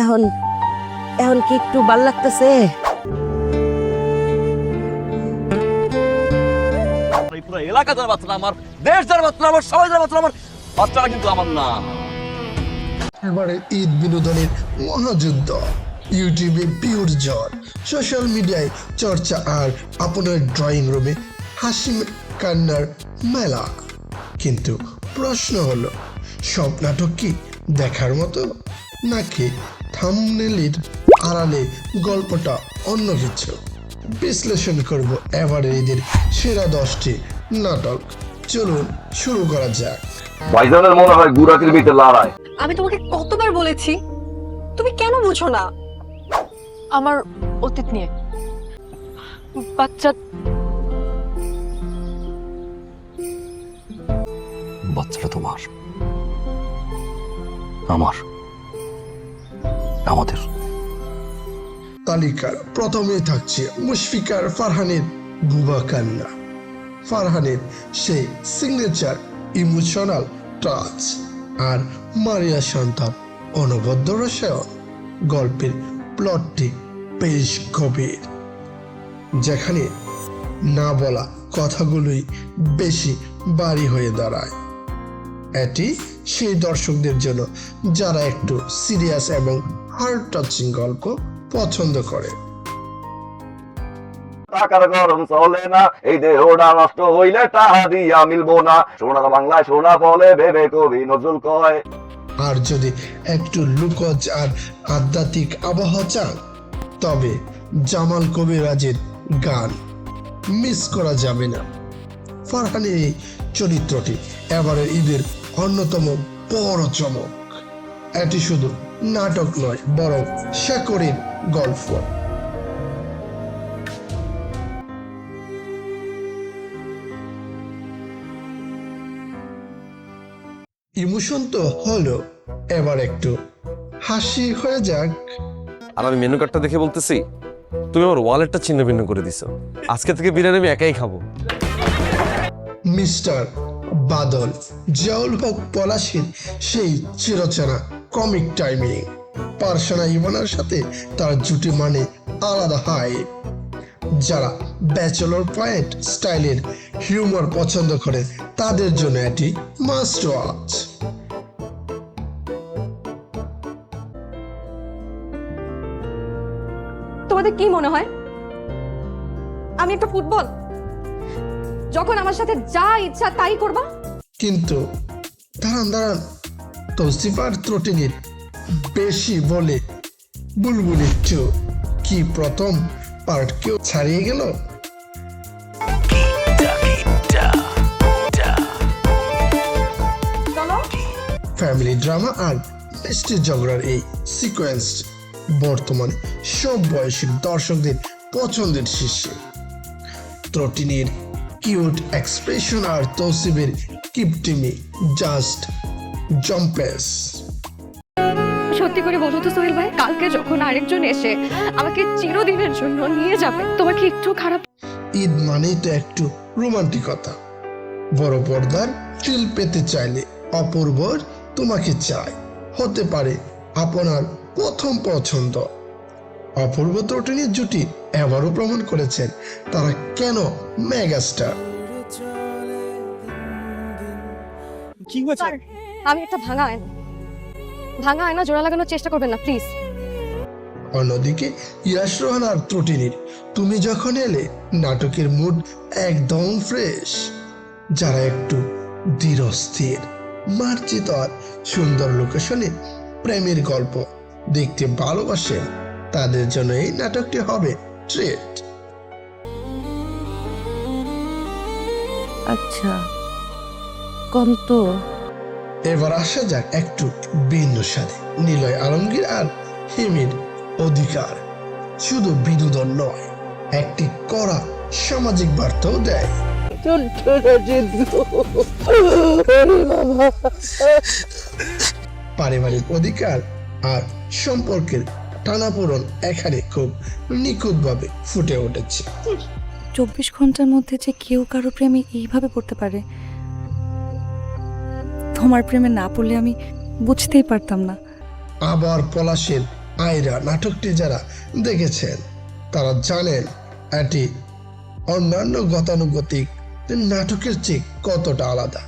এখন এখন কি একটু ভাল লাগতেছে? পুরো এলাকা যার বাচ্চা, আমার দেশ যার বাচ্চা, আমার সবাই যার বাচ্চা, আমার বাচ্চারা কিন্তু আমার না। এবারে ঈদ বিনোদনের মহাযুদ্ধ, ইউটিউবে পিওর ঝড়, সোশ্যাল মিডিয়ায় চর্চা আর আপনার ড্রয়িং রুমে হাসি কান্নার মেলা। কিন্তু প্রশ্ন হলো, সব নাটক কি দেখার মতো, নাকি থাম্বনেলের আড়ালে গল্পটা অন্য কিছু? বিশ্লেষণ করব এবারের ঈদের সেরা 10টি নাটক। চলুন শুরু করা যাক। ভাইজানের মনে হয় গুরাতির ভিতরে লড়াই। আমি তোমাকে কতবার বলেছি, তুমি কেন বুঝো না? আমার অতীত নিয়ে বাচ্চাটা তোমার, আমার, আমাদের। তালিকার প্রথমে থাকছে মুশফিকার ফারহানের বুবা কান্না। ফারহানের সেই সিগনেচার ইমোশনাল টাচ আর মারিয়া শান্তার অনবদ্য রসায়ন। গল্পের প্লটটি বেশ গভীর, যেখানে না বলা কথাগুলোই বেশি বাড়ি হয়ে দাঁড়ায়। এটি সেই দর্শকদের জন্য যারা একটু সিরিয়াস এবং হার্ট টাচিং গল্প পছন্দ করে। টাকার গরম চলে না, এই দেহটা নষ্ট হইলে টাকা দিয়া মিলবো না, সোনার বাংলায় সোনা বলে ভেবে কবি নজরুল কয়। আর যদি একটু লুকজ আর আধ্যাত্মিক আবহাওয়া চান, তবে জামাল কবিরাজের গান মিস করা যাবে না। ফারহানের এই চরিত্রটি এবারের ঈদের অন্যতম বড় চমক। এটি শুধু নাটক নয়, বরং শেকড়ের গল্প। ইমোশন তো হলো, এবার একটু হাসি হয়ে যাক। আর আমি মেনু কার্ডটা দেখে বলতেছি, তুমি আমার ওয়ালেটটা ছিন্ন ভিন্ন করে দিছো। আজকে থেকে বিরিয়ানি আমি একাই খাবো। মিস্টার বাদল, জিয়াউল হক পলাশীর সেই চিরচেনা কমিক টাইমিং। পারসানা ইভানার সাথে তার জুটি মানে আলাদা হাই। যারা ব্যাচেলর পয়েন্ট স্টাইলের হিউমার পছন্দ করে, তাদের জন্য এটি মাস্ট ওয়াচ। তোমাদের কি মনে হয় আমি একটা ফুটবল, যখন আমার সাথে যা ইচ্ছা তাই করবা? কিন্তু দাঁড়ান, তৌসিফার ত্রটিনির বেশি বলে বুলবুল একটু কি প্রথম পার্ট কেউ ছাড়িয়ে গেল? চলো। ফ্যামিলি ড্রামা আর মিষ্টি ঝগড়ার এই সিকোয়েন্স বর্তমানে সব বয়সী দর্শকদের পছন্দের শীর্ষে। ত্রটিনির কিউট এক্সপ্রেশন আর তৌসিফের কিপটিমি জাস্ট জম্পেস। সত্যি করে বলো তো সোহেল ভাই, কালকে যখন আরেকজন এসে আমাকে চিরদিনের জন্য নিয়ে যাবে, তোমার কি একটু খারাপ? ঈদ মানেই তো একটু রোমান্টিকতা। বড় পর্দার ফিল পেতে চাইলে অপূর্বর তোমাকে চাই হতে পারে আপনার প্রথম পছন্দ। অপূর্ব ত্রটিনির জুটি এবারও প্রমাণ করেছেন তারা কেন মেগাস্টার। আমি একটা ভাঙা আয়না জোড়া লাগানোর চেষ্টা করবেন না প্লিজ। অন্যদিকে ইয়াশ রোহান আর ত্রটিনির তুমি যখন এলে নাটকের মুড একদম ফ্রেশ। যারা একটু ধীরস্থির, মার্জিত আর সুন্দর লোকেশনে প্রেমের গল্প দেখতে ভালোবাসেন, তাদের জন্য এই নাটকটি হবে ট্রিট। আচ্ছা কোন তো? এবার আসা যাক একটু ভিন্ন স্বাদে। নিলয় আলমগীর আর হিমির অধিকার শুধু বিনোদন নয়, একটি কড়া সামাজিক বার্তাও দেয়। পারিবারিক অধিকার আর সম্পর্কের টানাপোড়েন এখানে খুব নিখুঁতভাবে ফুটে উঠেছে। 24 ঘন্টার মধ্যে যে কেউ কারো প্রেমে এইভাবে পড়তে পারে, তোমার প্রেমে না পড়লে আমি বুঝতেই পারতাম না। আবার পলাশের আয়রা নাটকটি যারা দেখেছেন তারা জানেন এটি অন্যান্য গতানুগতিক নাটকের চেয়ে কতটা আলাদা।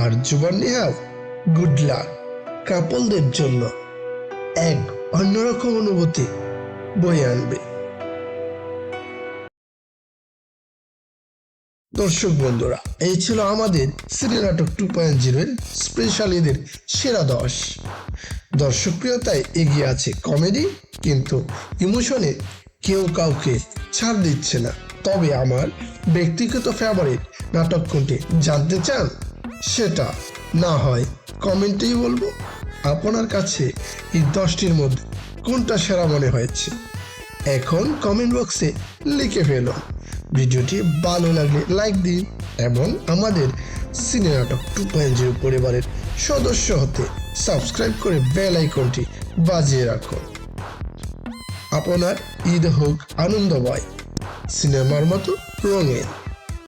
আর জুবান নিহাল গুড লাক কাপলদের জন্য এক অন্যরকম অনুভূতি বয়ে আনবে। দর্শক বন্ধুরা, এই ছিল আমাদের সিনে নাটক 2.0 এর স্পেশাল ঈদের সেরা 10। দর্শক প্রিয়তায় এগিয়ে আছে কমেডি, কিন্তু ইমোশনে কেউ কাউকে ছাড় দিচ্ছে না। তবে আমার ব্যক্তিগত ফেভারিট নাটক কোনটি জানতে চান? সেটা না হয় কমেন্টেই বলবো। আপনার কাছে এই 10টির মধ্যে কোনটা সেরা মনে হয়েছে এখন কমেন্ট বক্সে লিখে ফেলুন। ভিডিওটি ভালো লাগলে লাইক দিন এবং আমাদের সিনে নাটক 2.0 পরিবারের সদস্য হতে সাবস্ক্রাইব করে বেল আইকনটি বাজিয়ে রাখুন। আপনার ঈদ হোক আনন্দময়, সিনেমার মতো রঙিন।